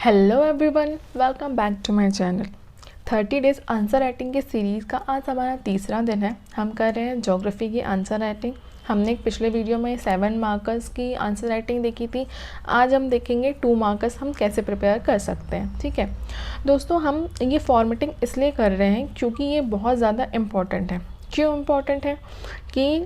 Hello everyone, welcome back to my channel. 30 days answer writing की series का आज हमारा तीसरा दिन है। हम कर रहे हैं ज्योग्राफी की आंसर राइटिंग। हमने एक पिछले वीडियो में 7 मार्कर्स की आंसर राइटिंग देखी थी। आज हम देखेंगे 2 मार्कर्स हम कैसे प्रिपेयर कर सकते हैं। ठीक है दोस्तों, हम ये फॉर्मेटिंग इसलिए कर रहे हैं क्योंकि ये बहुत ज़्यादा इम्पॉर्टेंट है। क्यों इम्पॉर्टेंट है कि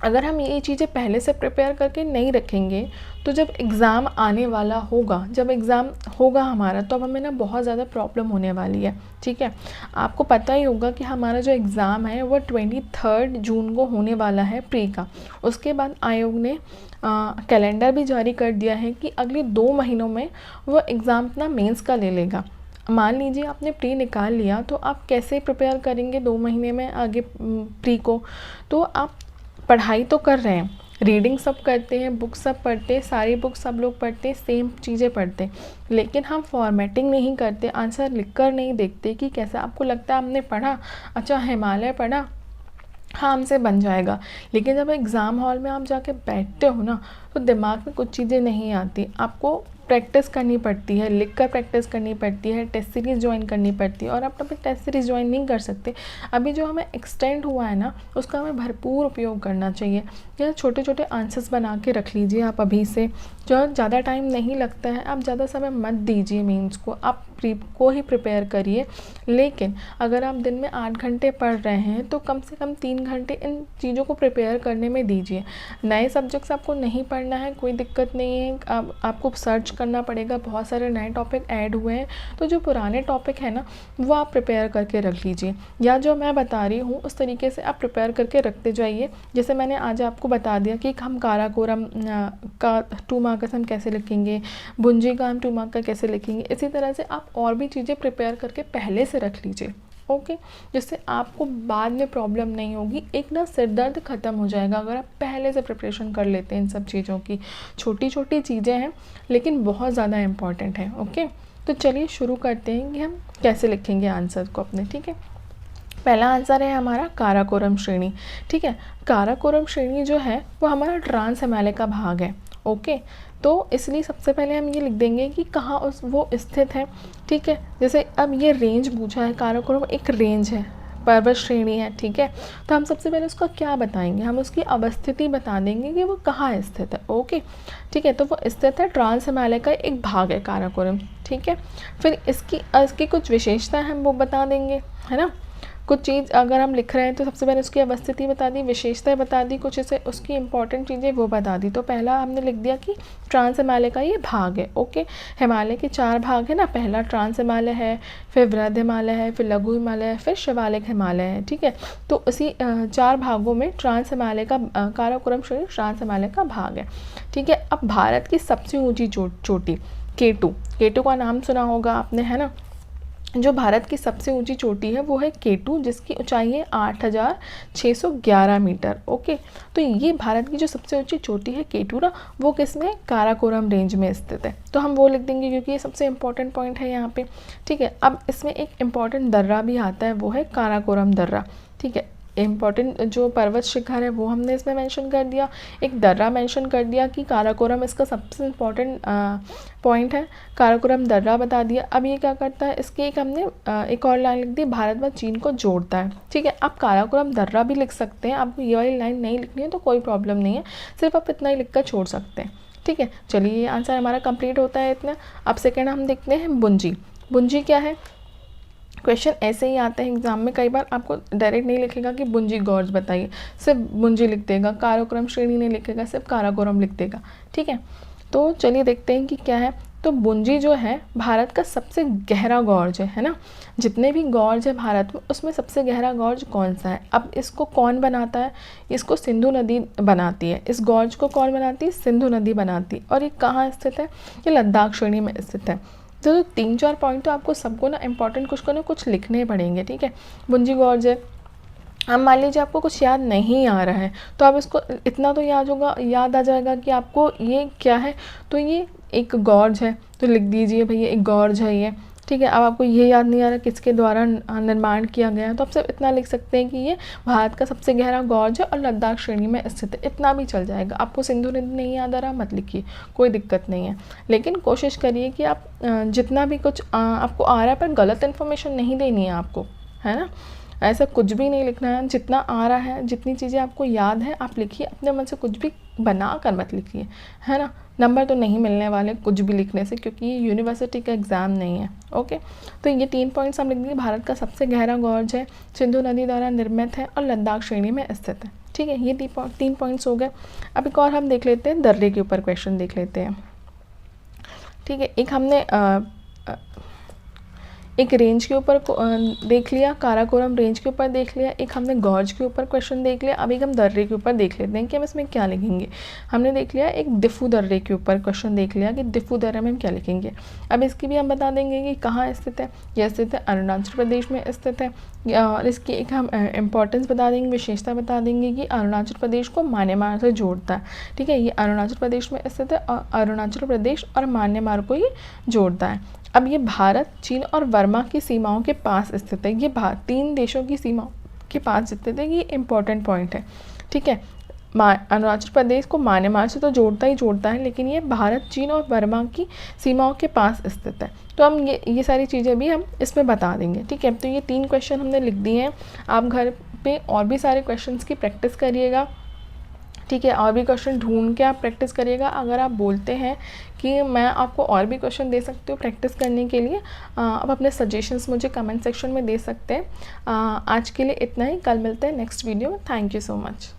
अगर हम ये चीज़ें पहले से प्रिपेयर करके नहीं रखेंगे तो जब एग्ज़ाम आने वाला होगा, जब एग्ज़ाम होगा हमारा, तो अब हमें ना बहुत ज़्यादा प्रॉब्लम होने वाली है। ठीक है, आपको पता ही होगा कि हमारा जो एग्ज़ाम है वो 23 जून को होने वाला है प्री का। उसके बाद आयोग ने कैलेंडर भी जारी कर दिया है कि अगले 2 महीनों में वो एग्ज़ाम अपना मेंस का ले लेगा। मान लीजिए आपने प्री निकाल लिया तो आप कैसे प्रिपेयर करेंगे 2 महीने में आगे प्री को। तो आप पढ़ाई तो कर रहे हैं, रीडिंग सब करते हैं, बुक सब पढ़ते हैं, सारी बुक सब लोग पढ़ते हैं, सेम चीज़ें पढ़ते हैं, लेकिन हम फॉर्मेटिंग नहीं करते, आंसर लिखकर नहीं देखते कि कैसा। आपको लगता है हमने पढ़ा, अच्छा हिमालय पढ़ा, हाँ हमसे बन जाएगा, लेकिन जब एग्ज़ाम हॉल में आप जाके बैठते हो ना तो दिमाग में कुछ चीज़ें नहीं आती। आपको प्रैक्टिस करनी पड़ती है, लिख कर प्रैक्टिस करनी पड़ती है, टेस्ट सीरीज़ ज्वाइन करनी पड़ती है, और आप अभी टेस्ट सीरीज़ ज्वाइन नहीं कर सकते। अभी जो हमें एक्सटेंड हुआ है ना उसका हमें भरपूर उपयोग करना चाहिए। या छोटे छोटे आंसर्स बना के रख लीजिए आप अभी से, जो ज़्यादा टाइम नहीं लगता है। आप ज़्यादा समय मत दीजिए मेंस को, आप प्री को ही प्रिपेयर करिए। लेकिन अगर आप दिन में 8 घंटे पढ़ रहे हैं तो कम से कम 3 घंटे इन चीज़ों को प्रिपेयर करने में दीजिए। नए सब्जेक्ट्स आपको नहीं पढ़ना है, कोई दिक्कत नहीं है, आपको सर्च करना पड़ेगा, बहुत सारे नए टॉपिक ऐड हुए हैं, तो जो पुराने टॉपिक है ना वो आप प्रिपेयर करके रख लीजिए, या जो मैं बता रही हूँ उस तरीके से आप प्रिपेयर करके रखते जाइए। जैसे मैंने आज आपको बता दिया कि हम काराकोरम का 2 मार्क्स हम कैसे लिखेंगे, भुंजी का हम 2 मार्क का कैसे लिखेंगे, इसी तरह से आप और भी चीज़ें प्रिपेयर करके पहले से रख लीजिए। ओके, जिससे आपको बाद में प्रॉब्लम नहीं होगी। एक ना सिर दर्द ख़त्म हो जाएगा अगर आप पहले से प्रिपरेशन कर लेते हैं इन सब चीज़ों की। छोटी छोटी चीज़ें हैं लेकिन बहुत ज़्यादा इम्पॉर्टेंट है। ओके, तो चलिए शुरू करते हैं कि हम कैसे लिखेंगे आंसर को अपने। ठीक है, पहला आंसर है हमारा काराकोरम श्रेणी। ठीक है, काराकोरम श्रेणी जो है वो हमारा ट्रांस हिमालय का भाग है। ओके, तो इसलिए सबसे पहले हम ये लिख देंगे कि कहाँ वो स्थित है। ठीक है, जैसे अब ये रेंज पूछा है, काराकोरम एक रेंज है, पर्वत श्रेणी है। ठीक है, तो हम सबसे पहले उसका क्या बताएंगे, हम उसकी अवस्थिति बता देंगे कि वो कहाँ स्थित है। ओके, ठीक है, तो वो स्थित है ट्रांस हिमालय का एक भाग है काराकोरम। ठीक है, फिर इसकी कुछ विशेषताएं हम वो बता देंगे, है ना। कुछ चीज़ अगर हम लिख रहे हैं तो सबसे पहले उसकी अवस्थिति बता दी, विशेषताएं बता दी, कुछ इसे उसकी इंपॉर्टेंट चीज़ें वो बता दी। तो पहला हमने लिख दिया कि ट्रांस हिमालय का ये भाग है। ओके, हिमालय के 4 भाग है ना, पहला ट्रांस हिमालय है, फिर वृहद हिमालय है, फिर लघु हिमालय है, फिर शिवालिक हिमालय है। ठीक है, तो उसी 4 भागों में ट्रांस हिमालय का काराकोरम श्रेणी ट्रांस हिमालय का भाग है। ठीक है, अब भारत की सबसे ऊँची चोटी केटू का नाम सुना होगा आपने, है ना। जो भारत की सबसे ऊंची चोटी है वो है केटू, जिसकी ऊंचाई है 8611 मीटर। ओके, तो ये भारत की जो सबसे ऊंची चोटी है केटू ना, वो किसमें, काराकोरम रेंज में स्थित है। तो हम वो लिख देंगे क्योंकि ये सबसे इंपॉर्टेंट पॉइंट है यहाँ पे। ठीक है, अब इसमें एक इम्पॉर्टेंट दर्रा भी आता है, वो है काराकोरम दर्रा। ठीक है, इम्पॉर्टेंट जो पर्वत शिखर है वो हमने इसमें मेंशन कर दिया, एक दर्रा मेंशन कर दिया कि काराकोरम इसका सबसे इम्पॉर्टेंट पॉइंट है, काराकोरम दर्रा बता दिया। अब ये क्या करता है, इसकी एक हमने एक और लाइन लिख दी, भारत व चीन को जोड़ता है। ठीक है, आप काराकोरम दर्रा भी लिख सकते हैं, आपको ये वाली लाइन नहीं लिखनी है तो कोई प्रॉब्लम नहीं है, सिर्फ आप इतना ही लिख कर छोड़ सकते हैं। ठीक है, चलिए ये आंसर हमारा कंप्लीट होता है इतना। अब सेकेंड हम देखते हैं भुंजी क्या है। क्वेश्चन ऐसे ही आते हैं एग्जाम में, कई बार आपको डायरेक्ट नहीं लिखेगा कि भुंजी गॉर्ज बताइए, सिर्फ भुंजी लिख देगा, काराकोरम श्रेणी नहीं लिखेगा, सिर्फ काराकोरम लिख देगा। ठीक है, तो चलिए देखते हैं कि क्या है। तो भुंजी जो है भारत का सबसे गहरा गॉर्ज है ना। जितने भी गॉर्ज है भारत में उसमें सबसे गहरा गॉर्ज कौन सा है। अब इसको कौन बनाता है, इसको सिंधु नदी बनाती है। इस गॉर्ज को कौन बनाती है, सिंधु नदी बनाती है। और ये कहाँ स्थित है, ये लद्दाख श्रेणी में स्थित है। तो 3-4 पॉइंट तो आपको सबको ना इंपॉर्टेंट कुछ लिखने पड़ेंगे। ठीक है, भुंजी गॉर्ज है। अब मान लीजिए आपको कुछ याद नहीं आ रहा है तो आप इसको इतना तो याद आ जाएगा कि आपको ये क्या है, तो ये एक गॉर्ज है, तो लिख दीजिए भैया एक गॉर्ज है ये। ठीक है। अब आपको ये याद नहीं आ रहा किसके द्वारा निर्माण किया गया है, तो आप सिर्फ इतना लिख सकते हैं कि ये भारत का सबसे गहरा गॉर्ज है और लद्दाख श्रेणी में स्थित है, इतना भी चल जाएगा। आपको सिंधु नदी नहीं याद आ रहा, मत लिखिए, कोई दिक्कत नहीं है। लेकिन कोशिश करिए कि आप जितना भी कुछ आपको आ रहा है, पर गलत इन्फॉर्मेशन नहीं देनी है आपको, है ना। ऐसा कुछ भी नहीं लिखना है, जितना आ रहा है, जितनी चीज़ें आपको याद है आप लिखिए, अपने मन से कुछ भी बना कर मत लिखिए, है ना। नंबर तो नहीं मिलने वाले कुछ भी लिखने से, क्योंकि ये यूनिवर्सिटी का एग्ज़ाम नहीं है। ओके, तो ये 3 पॉइंट्स हम लिख देंगे। भारत का सबसे गहरा गॉर्ज है, सिंधु नदी द्वारा निर्मित है और लद्दाख श्रेणी में स्थित है। ठीक है, ये 3 पॉइंट्स हो गए। अब एक और हम देख लेते हैं, दर्रे के ऊपर क्वेश्चन देख लेते हैं। ठीक है, एक हमने एक रेंज के ऊपर देख लिया, काराकोरम रेंज के ऊपर देख लिया, एक हमने गॉर्ज के ऊपर क्वेश्चन देख लिया। अब एक हम दर्रे के ऊपर देख लेते हैं कि हम इसमें क्या लिखेंगे। हमने देख लिया एक दिफू दर्रे के ऊपर क्वेश्चन देख लिया कि दिफू दर्रे में हम क्या लिखेंगे। अब इसकी भी हम बता देंगे कि कहाँ स्थित है। यह स्थित है अरुणाचल प्रदेश में स्थित है, और इसकी एक हम इम्पोर्टेंस बता देंगे, विशेषता बता देंगे कि अरुणाचल प्रदेश को म्यांमार से जोड़ता है। ठीक है, ये अरुणाचल प्रदेश में स्थित है और अरुणाचल प्रदेश और म्यांमार को ही जोड़ता है। अब ये भारत, चीन और वर्मा की सीमाओं के पास स्थित है। ये 3 देशों की सीमाओं के पास स्थित है, ये इम्पॉर्टेंट पॉइंट है। ठीक है, अरुणाचल प्रदेश को म्यांमार से तो जोड़ता ही जोड़ता है, लेकिन ये भारत, चीन और वर्मा की सीमाओं के पास स्थित है। तो हम ये सारी चीज़ें भी हम इसमें बता देंगे। ठीक है, तो ये 3 क्वेश्चन हमने लिख दिए हैं। आप घर पे और भी सारे क्वेश्चंस की प्रैक्टिस करिएगा। ठीक है, और भी क्वेश्चन ढूंढ के आप प्रैक्टिस करिएगा। अगर आप बोलते हैं कि मैं आपको और भी क्वेश्चन दे सकती हूँ प्रैक्टिस करने के लिए, आप अपने सजेशंस मुझे कमेंट सेक्शन में दे सकते हैं। आज के लिए इतना ही, कल मिलते हैं नेक्स्ट वीडियो में। Thank you so much.